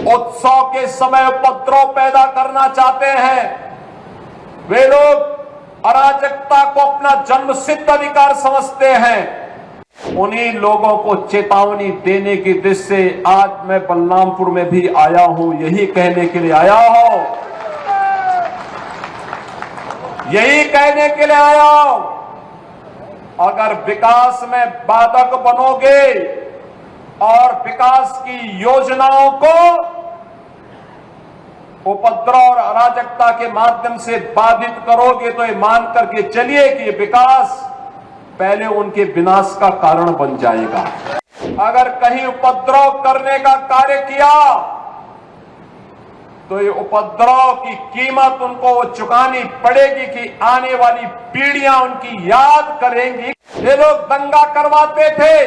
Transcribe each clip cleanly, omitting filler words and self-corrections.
उत्सव के समय उपद्रव पैदा करना चाहते हैं। वे लोग अराजकता को अपना जन्मसिद्ध अधिकार समझते हैं। उन्हीं लोगों को चेतावनी देने की दृष्टि से आज मैं बलरामपुर में भी आया हूं। यही कहने के लिए आया हूं, यही कहने के लिए आया हूं, अगर विकास में बाधक बनोगे और विकास की योजनाओं को उपद्रव और अराजकता के माध्यम से बाधित करोगे तो ये मान करके चलिए कि ये विकास पहले उनके विनाश का कारण बन जाएगा। अगर कहीं उपद्रव करने का कार्य किया तो ये उपद्रव की कीमत उनको चुकानी पड़ेगी कि आने वाली पीढ़ियां उनकी याद करेंगी। ये लोग दंगा करवाते थे,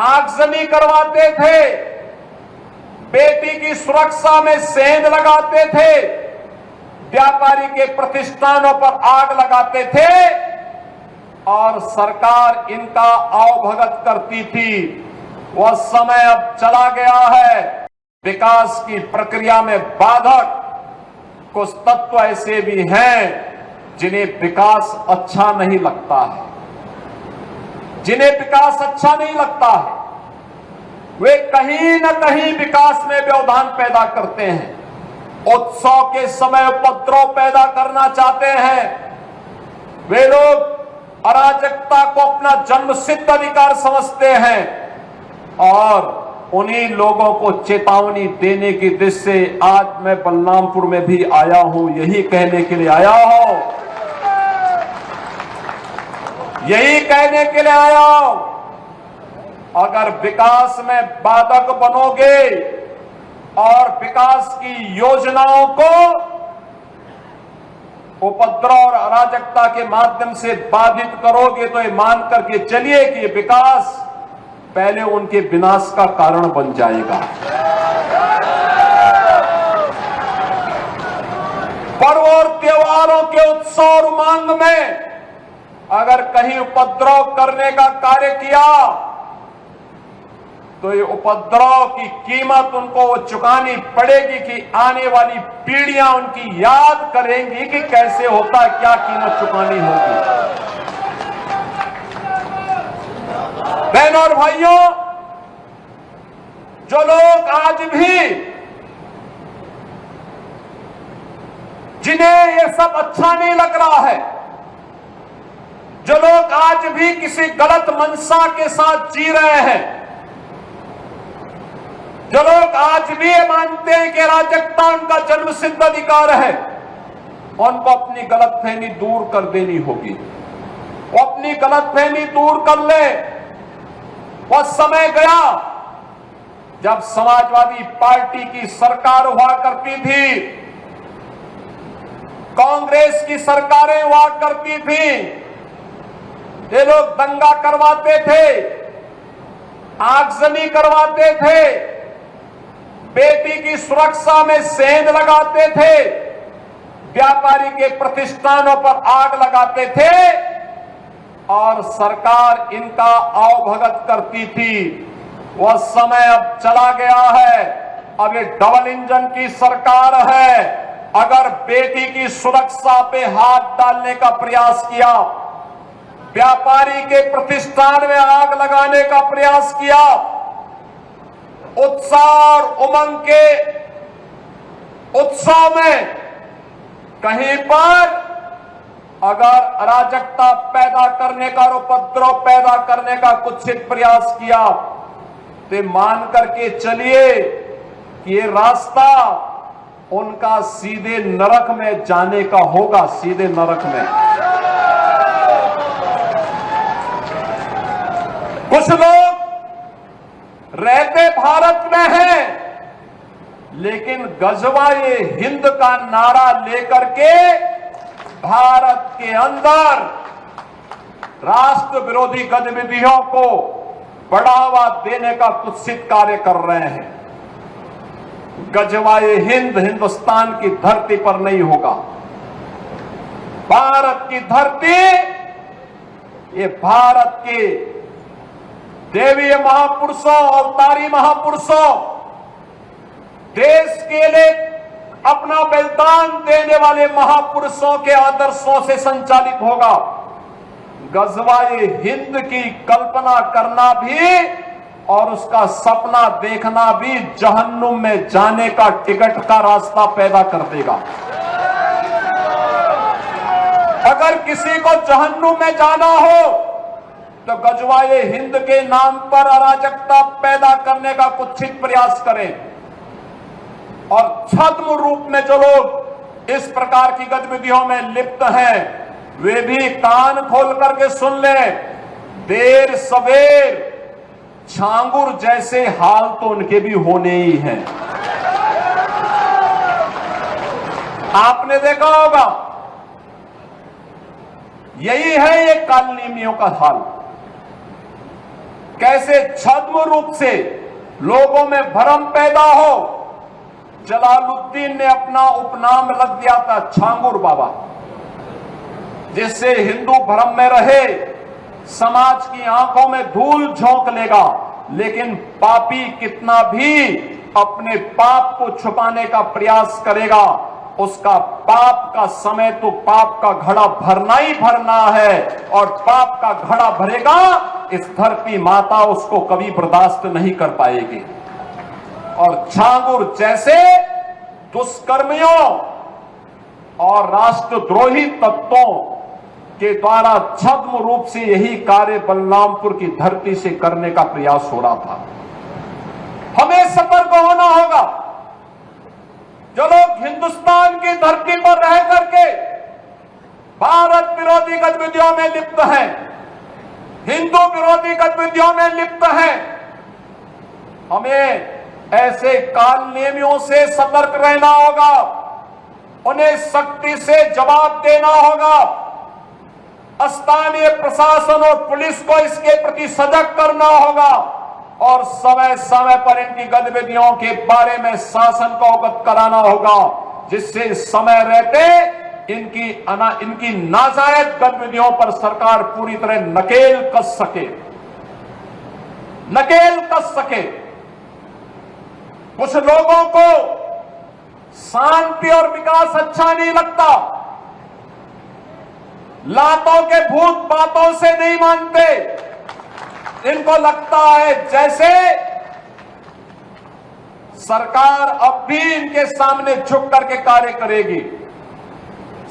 आगजनी करवाते थे, बेटी की सुरक्षा में सेंध लगाते थे, व्यापारी के प्रतिष्ठानों पर आग लगाते थे और सरकार इनका अवभगत करती थी। वह समय अब चला गया है। विकास की प्रक्रिया में बाधक कुछ तत्व ऐसे भी हैं जिन्हें विकास अच्छा नहीं लगता है, जिन्हें विकास अच्छा नहीं लगता है। वे कहीं न कहीं विकास में व्यवधान पैदा करते हैं। उत्सव के समय उपद्रव पैदा करना चाहते हैं। वे लोग अराजकता को अपना जन्मसिद्ध अधिकार समझते हैं और उन्हीं लोगों को चेतावनी देने की दृष्टि से आज मैं बलरामपुर में भी आया हूं। यही कहने के लिए आया हूं, यही कहने के लिए आया हूं, अगर विकास में बाधक बनोगे और विकास की योजनाओं को उपद्रव और अराजकता के माध्यम से बाधित करोगे तो ये मान करके चलिए कि ये विकास पहले उनके विनाश का कारण बन जाएगा। पर्व और त्योहारों के उत्सव और उमंग में अगर कहीं उपद्रव करने का कार्य किया तो ये उपद्रव की कीमत उनको चुकानी पड़ेगी कि आने वाली पीढ़ियां उनकी याद करेंगी कि कैसे होता है, क्या कीमत चुकानी होगी। बहनों और भाइयों, जो लोग आज भी, जिन्हें ये सब अच्छा नहीं लग रहा है, जो लोग आज भी किसी गलत मंशा के साथ जी रहे हैं, जो लोग आज भी ये मानते हैं कि अराजकता उनका जन्मसिद्ध अधिकार है, उनको अपनी गलतफहमी दूर कर देनी होगी। वो अपनी गलतफहमी दूर कर ले। वह समय गया जब समाजवादी पार्टी की सरकार हुआ करती थी, कांग्रेस की सरकारें हुआ करती थी। ये लोग दंगा करवाते थे, आगजनी करवाते थे, बेटी की सुरक्षा में सेंध लगाते थे, व्यापारी के प्रतिष्ठानों पर आग लगाते थे और सरकार इनका अवभगत करती थी। वह समय अब चला गया है। अब ये डबल इंजन की सरकार है। अगर बेटी की सुरक्षा पे हाथ डालने का प्रयास किया, व्यापारी के प्रतिष्ठान में आग लगाने का प्रयास किया, उत्साह और उमंग के उत्सव में कहीं पर अगर अराजकता पैदा करने का और उपद्रव पैदा करने का कुत्सित प्रयास किया तो मान करके चलिए कि ये रास्ता उनका सीधे नरक में जाने का होगा, सीधे नरक में। कुछ लोग रहते भारत में हैं लेकिन गजवा-ए हिंद का नारा लेकर के भारत के अंदर राष्ट्र विरोधी गतिविधियों को बढ़ावा देने का कुत्सित कार्य कर रहे हैं। गजवा-ए हिंद हिंदुस्तान की धरती पर नहीं होगा। भारत की धरती, ये भारत के देवीय महापुरुषों, अवतारी महापुरुषों, देश के लिए अपना बलिदान देने वाले महापुरुषों के आदर्शों से संचालित होगा। गजवाए हिंद की कल्पना करना भी और उसका सपना देखना भी जहन्नुम में जाने का टिकट का रास्ता पैदा कर देगा। अगर किसी को जहन्नुम में जाना हो तो गजवाए हिंद के नाम पर अराजकता पैदा करने का कुत्सित प्रयास करें। और छद्म रूप में जो लोग इस प्रकार की गतिविधियों में लिप्त हैं वे भी कान खोल करके सुन लें, देर सवेर छांगुर जैसे हाल तो उनके भी होने ही हैं। आपने देखा होगा, यही है ये कालनेमियों का हाल। कैसे छद्म रूप से लोगों में भ्रम पैदा हो। जलालुद्दीन ने अपना उपनाम रख दिया था छांगुर बाबा, जिससे हिंदू भ्रम में रहे, समाज की आंखों में धूल झोंक लेगा। लेकिन पापी कितना भी अपने पाप को छुपाने का प्रयास करेगा, उसका पाप का समय तो पाप का घड़ा भरना ही भरना है। और पाप का घड़ा भरेगा, इस धरती माता उसको कभी बर्दाश्त नहीं कर पाएगी। और छांगुर जैसे दुष्कर्मियों और राष्ट्रद्रोही तत्वों के द्वारा छद्म रूप से यही कार्य बलरामपुर की धरती से करने का प्रयास हो रहा था। हमें सतर्क होना होगा। जो लोग हिंदुस्तान की धरती पर रह करके भारत विरोधी गतिविधियों में लिप्त हैं, हिंदू विरोधी गतिविधियों में लिप्त हैं, हमें ऐसे कालनेमियों से सतर्क रहना होगा। उन्हें सख्ती से जवाब देना होगा। स्थानीय प्रशासन और पुलिस को इसके प्रति सजग करना होगा और समय समय पर इनकी गतिविधियों के बारे में शासन को अवगत कराना होगा, जिससे समय रहते इनकी नाजायज गतिविधियों पर सरकार पूरी तरह नकेल कस सके। कुछ लोगों को शांति और विकास अच्छा नहीं लगता, लातों के भूत बातों से नहीं मानते। इनको लगता है जैसे सरकार अब भी इनके सामने झुक करके कार्य करेगी।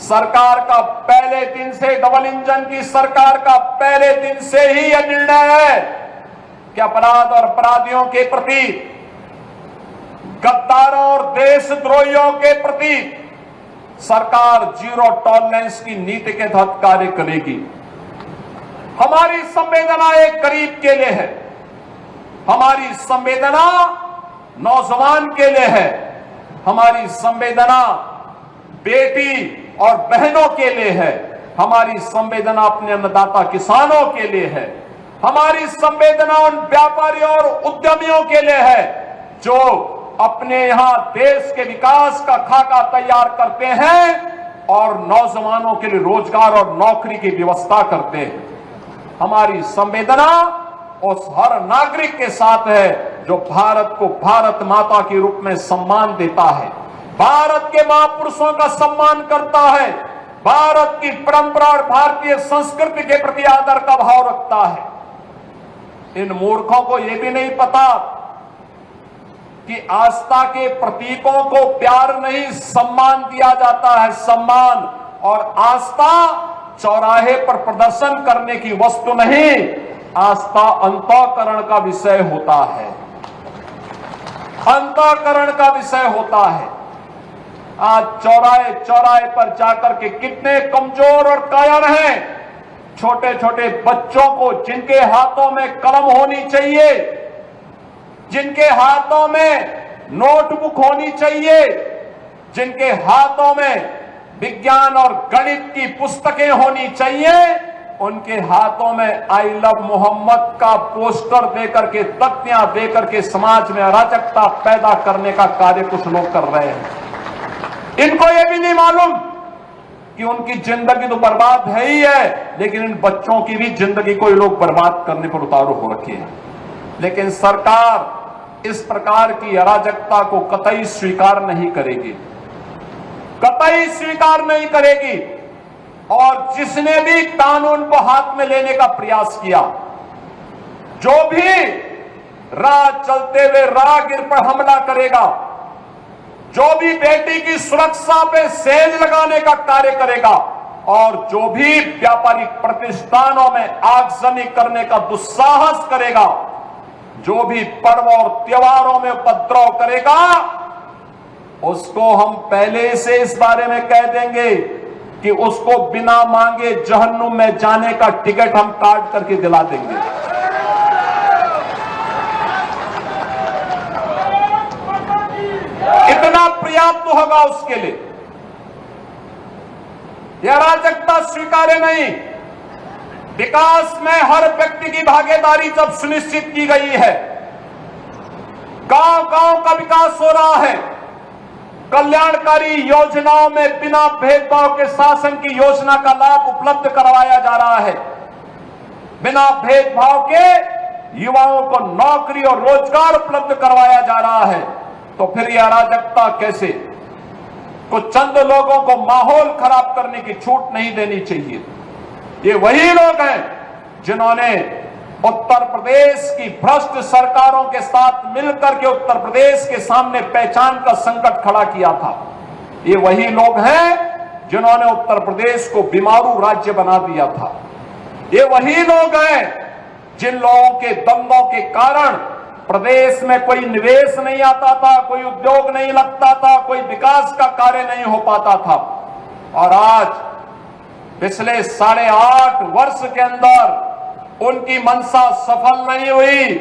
सरकार का पहले दिन से, डबल इंजन की सरकार का पहले दिन से ही यह निर्णय है कि अपराध और अपराधियों के प्रति, गद्दारों और देशद्रोहियों के प्रति सरकार जीरो टॉलरेंस की नीति के तहत कार्य करेगी। हमारी संवेदना एक गरीब के लिए है, हमारी संवेदना नौजवान के लिए है, हमारी संवेदना बेटी और बहनों के लिए है, हमारी संवेदना अपने अन्नदाता किसानों के लिए है, हमारी संवेदना उन व्यापारियों और उद्यमियों के लिए है जो अपने यहां देश के विकास का खाका तैयार करते हैं और नौजवानों के लिए रोजगार और नौकरी की व्यवस्था करते हैं। हमारी संवेदना उस हर नागरिक के साथ है जो भारत को भारत माता के रूप में सम्मान देता है, भारत के महापुरुषों का सम्मान करता है, भारत की परंपरा और भारतीय संस्कृति के प्रति आदर का भाव रखता है। इन मूर्खों को यह भी नहीं पता कि आस्था के प्रतीकों को प्यार नहीं सम्मान दिया जाता है। सम्मान और आस्था चौराहे पर प्रदर्शन करने की वस्तु नहीं, आस्था अंतःकरण का विषय होता है, अंतःकरण का विषय होता है। आज चौराहे चौराहे पर जाकर के कितने कमजोर और कायर हैं, छोटे छोटे बच्चों को जिनके हाथों में कलम होनी चाहिए, जिनके हाथों में नोटबुक होनी चाहिए, जिनके हाथों में विज्ञान और गणित की पुस्तकें होनी चाहिए, उनके हाथों में आई लव मोहम्मद का पोस्टर देकर के, तख्तियां देकर के समाज में अराजकता पैदा करने का कार्य कुछ लोग कर रहे हैं। इनको यह भी नहीं मालूम कि उनकी जिंदगी तो बर्बाद है ही है, लेकिन इन बच्चों की भी जिंदगी को ये लोग बर्बाद करने पर उतारू हो रखे हैं। लेकिन सरकार इस प्रकार की अराजकता को कतई स्वीकार नहीं करेगी, कतई स्वीकार नहीं करेगी। और जिसने भी कानून को हाथ में लेने का प्रयास किया, जो भी राह चलते हुए राहगीर पर हमला करेगा, जो भी बेटी की सुरक्षा पे सेंध लगाने का कार्य करेगा, और जो भी व्यापारिक प्रतिष्ठानों में आगजनी करने का दुस्साहस करेगा, जो भी पर्व और त्योहारों में उपद्रव करेगा, उसको हम पहले से इस बारे में कह देंगे कि उसको बिना मांगे जहन्नुम में जाने का टिकट हम काट करके दिला देंगे। इतना पर्याप्त होगा उसके लिए। यह अराजकता स्वीकार्य नहीं। विकास में हर व्यक्ति की भागीदारी जब सुनिश्चित की गई है, गांव गांव का विकास हो रहा है, कल्याणकारी योजनाओं में बिना भेदभाव के शासन की योजना का लाभ उपलब्ध करवाया जा रहा है, बिना भेदभाव के युवाओं को नौकरी और रोजगार उपलब्ध करवाया जा रहा है, तो फिर यह अराजकता कैसे? कुछ चंद लोगों को माहौल खराब करने की छूट नहीं देनी चाहिए। ये वही लोग हैं जिन्होंने उत्तर प्रदेश की भ्रष्ट सरकारों के साथ मिलकर के उत्तर प्रदेश के सामने पहचान का संकट खड़ा किया था। ये वही लोग हैं जिन्होंने उत्तर प्रदेश को बीमारू राज्य बना दिया था। ये वही लोग हैं जिन लोगों के दंगों के कारण प्रदेश में कोई निवेश नहीं आता था, कोई उद्योग नहीं लगता था, कोई विकास का कार्य नहीं हो पाता था। और आज पिछले 8.5 वर्ष के अंदर उनकी मंशा सफल नहीं हुई।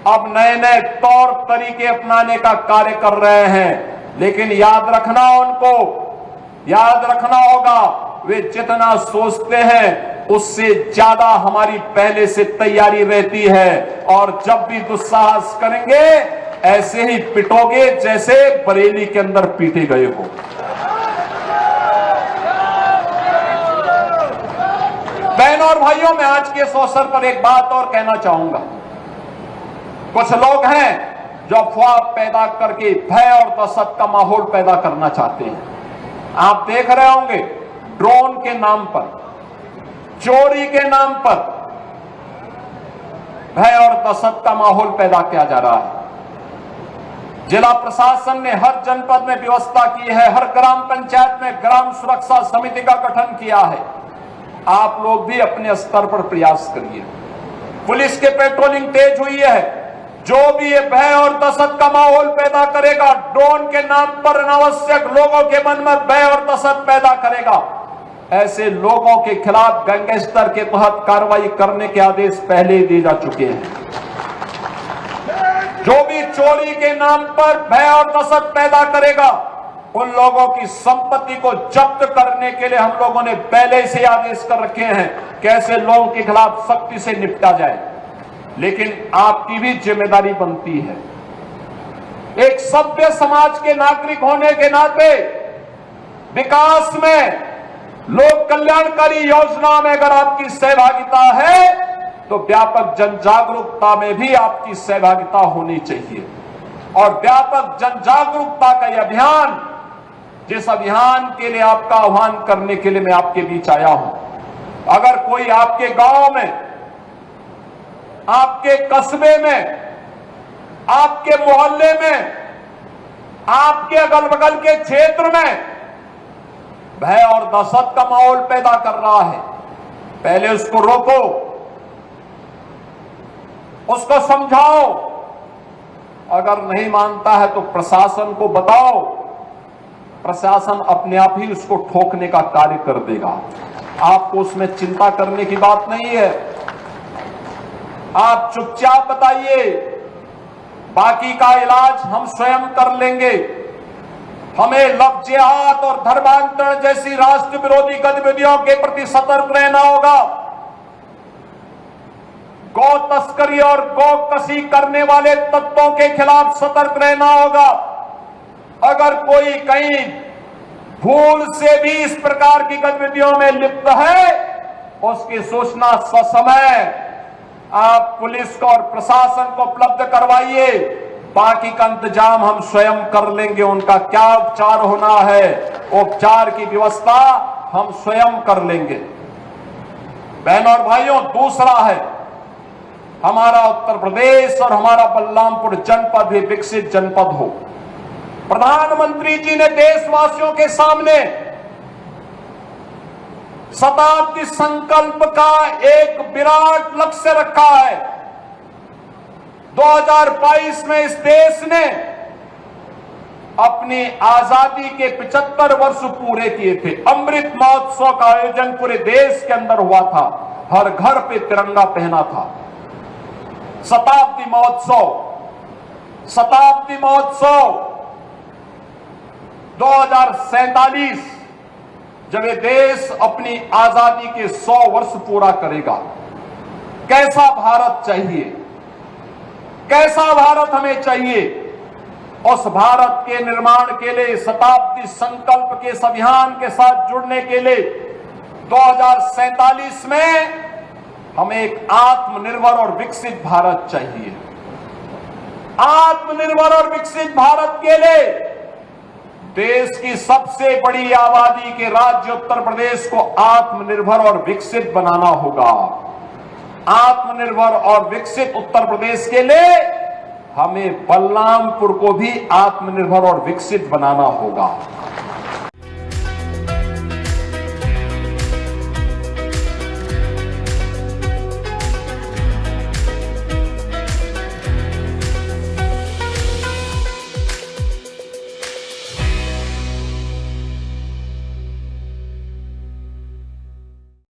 अब नए नए तौर तरीके अपनाने का कार्य कर रहे हैं, लेकिन याद रखना, उनको याद रखना होगा, वे जितना सोचते हैं उससे ज्यादा हमारी पहले से तैयारी रहती है। और जब भी दुस्साहस करेंगे ऐसे ही पिटोगे जैसे बरेली के अंदर पीटे गए हो। बहनों और भाइयों, मैं आज के इस अवसर पर एक बात और कहना चाहूंगा। कुछ लोग हैं जो अफवाह पैदा करके भय और दहशत का माहौल पैदा करना चाहते हैं। आप देख रहे होंगे, ड्रोन के नाम पर, चोरी के नाम पर भय और दहशत का माहौल पैदा किया जा रहा है। जिला प्रशासन ने हर जनपद में व्यवस्था की है, हर ग्राम पंचायत में ग्राम सुरक्षा समिति का गठन किया है। आप लोग भी अपने स्तर पर प्रयास करिए। पुलिस के पेट्रोलिंग तेज हुई है। जो भी ये भय और दहशत का माहौल पैदा करेगा, ड्रोन के नाम पर अनावश्यक लोगों के मन में भय और दहशत पैदा करेगा, ऐसे लोगों के खिलाफ गैंगस्टर के तहत कार्रवाई करने के आदेश पहले ही दिए जा चुके हैं। जो भी चोरी के नाम पर भय और दहशत पैदा करेगा, उन लोगों की संपत्ति को जब्त करने के लिए हम लोगों ने पहले से आदेश कर रखे हैं कि ऐसे लोगों के खिलाफ सख्ती से निपटा जाए। लेकिन आपकी भी जिम्मेदारी बनती है, एक सभ्य समाज के नागरिक होने के नाते विकास में, लोक कल्याणकारी योजना में अगर आपकी सहभागिता है तो व्यापक जन जागरूकता में भी आपकी सहभागिता होनी चाहिए। और व्यापक जन जागरूकता का यह अभियान, जिस अभियान के लिए आपका आह्वान करने के लिए मैं आपके बीच आया हूं, अगर कोई आपके गांव में, आपके कस्बे में, आपके मोहल्ले में, आपके अगल बगल के क्षेत्र में भय और दहशत का माहौल पैदा कर रहा है, पहले उसको रोको, उसको समझाओ। अगर नहीं मानता है तो प्रशासन को बताओ, प्रशासन अपने आप ही उसको ठोकने का कार्य कर देगा। आपको उसमें चिंता करने की बात नहीं है। आप चुपचाप बताइए, बाकी का इलाज हम स्वयं कर लेंगे। हमें लव जिहाद और धर्मांतरण जैसी राष्ट्र विरोधी गतिविधियों के प्रति सतर्क रहना होगा। गौ तस्करी और गौ कसी करने वाले तत्वों के खिलाफ सतर्क रहना होगा। अगर कोई कहीं भूल से भी इस प्रकार की गतिविधियों में लिप्त है, उसकी सूचना ससमय आप पुलिस को और प्रशासन को उपलब्ध करवाइए। बाकी का इंतजाम हम स्वयं कर लेंगे। उनका क्या उपचार होना है, उपचार की व्यवस्था हम स्वयं कर लेंगे। बहनों और भाइयों, दूसरा है हमारा उत्तर प्रदेश और हमारा बलरामपुर जनपद भी विकसित जनपद हो। प्रधानमंत्री जी ने देशवासियों के सामने शताब्दी संकल्प का एक विराट लक्ष्य रखा है। 2022 में इस देश ने अपनी आजादी के 75 वर्ष पूरे किए थे। अमृत महोत्सव का आयोजन पूरे देश के अंदर हुआ था, हर घर पे तिरंगा पहना था। शताब्दी महोत्सव 2047 जब ये देश अपनी आजादी के 100 वर्ष पूरा करेगा, कैसा भारत चाहिए, कैसा भारत हमें चाहिए, उस भारत के निर्माण के लिए शताब्दी संकल्प के इस अभियान के साथ जुड़ने के लिए 2047 में हमें एक आत्मनिर्भर और विकसित भारत चाहिए। आत्मनिर्भर और विकसित भारत के लिए देश की सबसे बड़ी आबादी के राज्य उत्तर प्रदेश को आत्मनिर्भर और विकसित बनाना होगा। आत्मनिर्भर और विकसित उत्तर प्रदेश के लिए हमें बलरामपुर को भी आत्मनिर्भर और विकसित बनाना होगा।